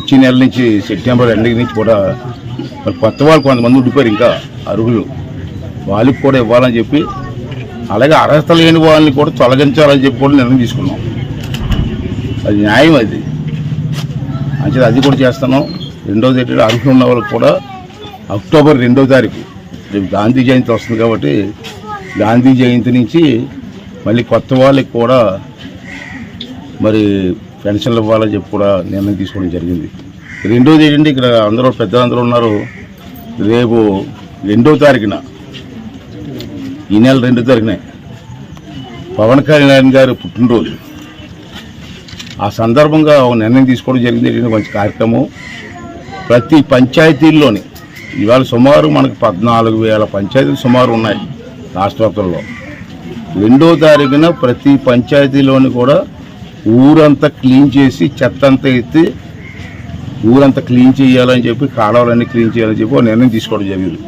వచ్చే నెల నుంచి సెప్టెంబర్ ఎండింగ్ నుంచి కూడా మరి కొత్త వాళ్ళు కొంతమంది ఉండిపోయారు ఇంకా అర్హులు, వాళ్ళకి కూడా ఇవ్వాలని చెప్పి, అలాగే అర్హత లేని వాళ్ళని కూడా తొలగించాలని చెప్పి కూడా నిర్ణయం తీసుకున్నాం. అది న్యాయం, అది అంటే అది కూడా చేస్తున్నాం. రెండోది ఏంటంటే అర్హులు ఉన్న వాళ్ళకి కూడా అక్టోబర్ 2వ తారీఖు రేపు గాంధీ జయంతి వస్తుంది కాబట్టి గాంధీ జయంతి నుంచి మళ్ళీ కొత్త వాళ్ళకి కూడా మరి పెన్షన్లు ఇవ్వాలని చెప్పి కూడా నిర్ణయం తీసుకోవడం జరిగింది. రెండోది ఏంటంటే ఇక్కడ అందరూ పెద్దలందరూ ఉన్నారు. రేపు 2వ తారీఖున ఈ నెల 2వ తారీఖునే పవన్ కళ్యాణ్ గారు పుట్టినరోజు. ఆ సందర్భంగా ఒక నిర్ణయం తీసుకోవడం జరిగింది. మంచి కార్యక్రమం ప్రతి పంచాయతీల్లోని ఇవాళ సుమారు మనకు 14,000 పంచాయతీలు సుమారు ఉన్నాయి రాష్ట్ర వ్యాప్తంలో. 2వ తారీఖున ప్రతి పంచాయతీలోని కూడా ఊరంతా క్లీన్ చేసి చెత్త అంతా ఎత్తి ఊరంతా క్లీన్ చేయాలని చెప్పి, కాలువలన్నీ క్లీన్ చేయాలని చెప్పి నిర్ణయం తీసుకోవడం జరిగింది.